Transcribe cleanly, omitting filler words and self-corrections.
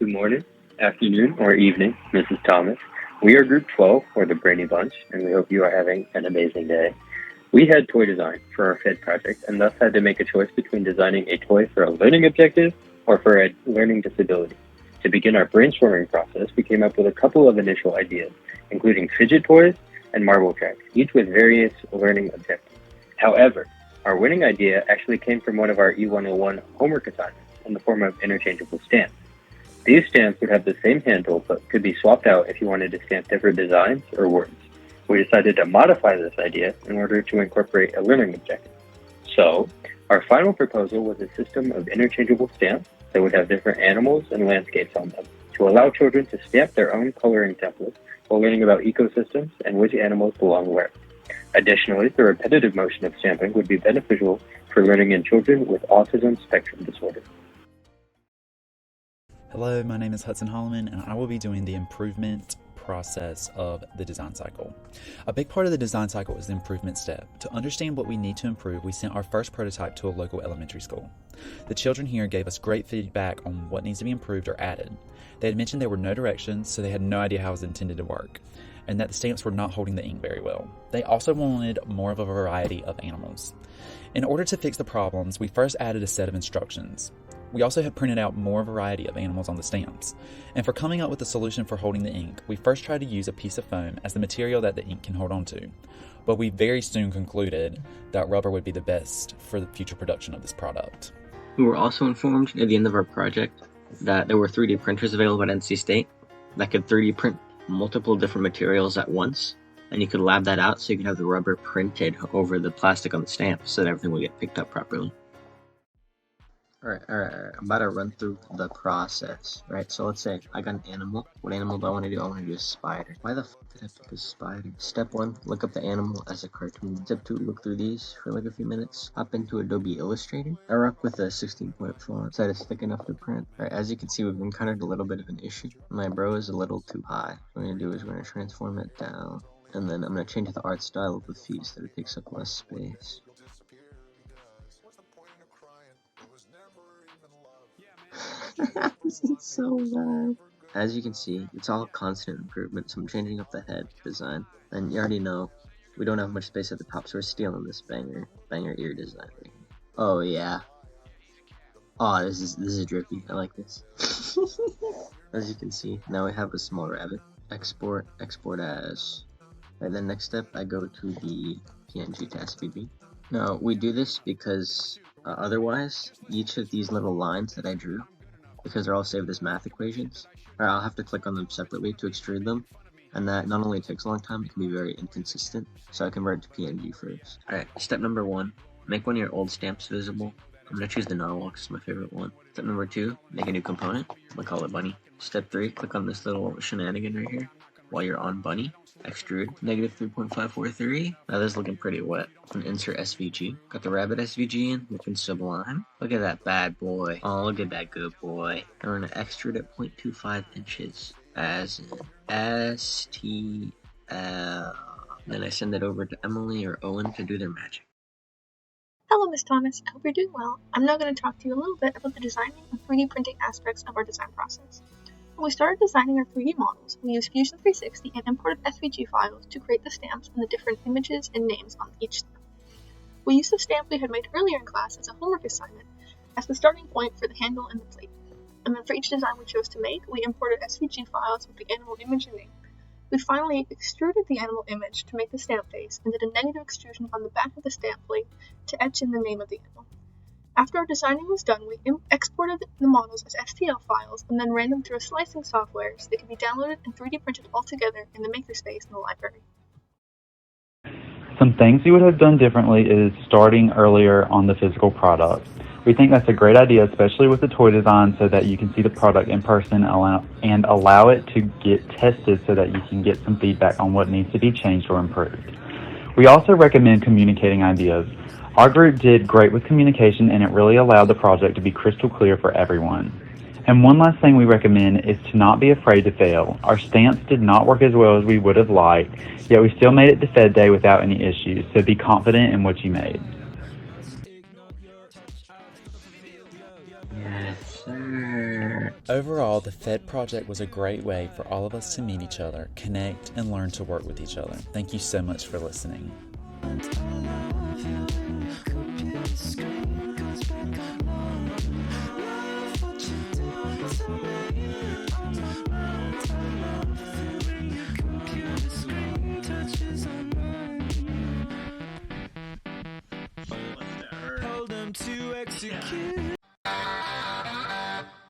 Good morning, afternoon, or evening, Mrs. Thomas. We are Group 12, or the Brany Bunch, and we hope you are having an amazing day. We had toy design for our FED project, and thus had to make a choice between designing a toy for a learning objective or for a learning disability. To begin our brainstorming process, we came up with a couple of initial ideas, including fidget toys and marble tracks, each with various learning objectives. However, our winning idea actually came from one of our E101 homework assignments in the form of interchangeable stamps. These stamps would have the same handle, but could be swapped out if you wanted to stamp different designs or words. We decided to modify this idea in order to incorporate a learning objective. So, our final proposal was a system of interchangeable stamps that would have different animals and landscapes on them to allow children to stamp their own coloring templates while learning about ecosystems and which animals belong where. Additionally, the repetitive motion of stamping would be beneficial for learning in children with autism spectrum disorder. Hello, my name is Hudson Holloman, and I will be doing the improvement process of the design cycle. A big part of the design cycle is the improvement step. To understand what we need to improve, we sent our first prototype to a local elementary school. The children here gave us great feedback on what needs to be improved or added. They had mentioned there were no directions, so they had no idea how it was intended to work, and that the stamps were not holding the ink very well. They also wanted more of a variety of animals. In order to fix the problems, we first added a set of instructions. We also have printed out more variety of animals on the stamps. And for coming up with a solution for holding the ink, we first tried to use a piece of foam as the material that the ink can hold on to. But we very soon concluded that rubber would be the best for the future production of this product. We were also informed at the end of our project that there were 3D printers available at NC State that could 3D print multiple different materials at once. And you could lab that out so you could have the rubber printed over the plastic on the stamp so that everything would get picked up properly. Alright, I'm about to run through the process, right? So let's say I got an animal. What animal do I want to do? I want to do a spider. Why the fuck did I pick a spider? Step 1, look up the animal as a cartoon. Step 2, look through these for like a few minutes. Hop into Adobe Illustrator. I rock with a 16-point font so that it's thick enough to print. Alright, as you can see, we've encountered a little bit of an issue. My brow is a little too high. What we're going to do is we're going to transform it down. And then I'm going to change the art style of the feet so that it takes up less space. This is so bad. As you can see, it's all constant improvement, so I'm changing up the head design. And you already know, we don't have much space at the top, so we're stealing this banger ear design right here. Oh yeah. Oh, this is drippy. I like this. As you can see, now we have a small rabbit. Export as. And then next step, I go to the PNG to SVG. Now, we do this because otherwise, each of these little lines that I drew, because they're all saved as math equations, or I'll have to click on them separately to extrude them, and that not only takes a long time, it can be very inconsistent, so I convert it to PNG first. Alright, step number 1, make one of your old stamps visible. I'm going to choose the narwhal because it's my favorite one. Step number 2, make a new component. I'm going to call it Bunny. Step 3, click on this little shenanigan right here. While you're on Bunny, extrude, negative 3.543. Now this is looking pretty wet. And insert SVG. Got the rabbit SVG in, looking sublime. Look at that bad boy. Oh, look at that good boy. And we're gonna extrude at 0.25 inches as in STL. Then I send it over to Emily or Owen to do their magic. Hello, Miss Thomas. I hope you're doing well. I'm now going to talk to you a little bit about the designing and 3D printing aspects of our design process. When we started designing our 3D models, we used Fusion 360 and imported SVG files to create the stamps and the different images and names on each stamp. We used the stamp we had made earlier in class as a homework assignment as the starting point for the handle and the plate. And then for each design we chose to make, we imported SVG files with the animal image and name. We finally extruded the animal image to make the stamp face and did a negative extrusion on the back of the stamp plate to etch in the name of the animal. After our designing was done, we exported the models as STL files and then ran them through a slicing software so they could be downloaded and 3D printed all together in the makerspace in the library. Some things you would have done differently is starting earlier on the physical product. We think that's a great idea, especially with the toy design, so that you can see the product in person and allow it to get tested so that you can get some feedback on what needs to be changed or improved. We also recommend communicating ideas. Our group did great with communication, and it really allowed the project to be crystal clear for everyone. And one last thing we recommend is to not be afraid to fail. Our stamps did not work as well as we would have liked, yet we still made it to Fed Day without any issues, so be confident in what you made. Yes, sir. Overall, the FED project was a great way for all of us to meet each other, connect, and learn to work with each other. Thank you so much for listening. To execute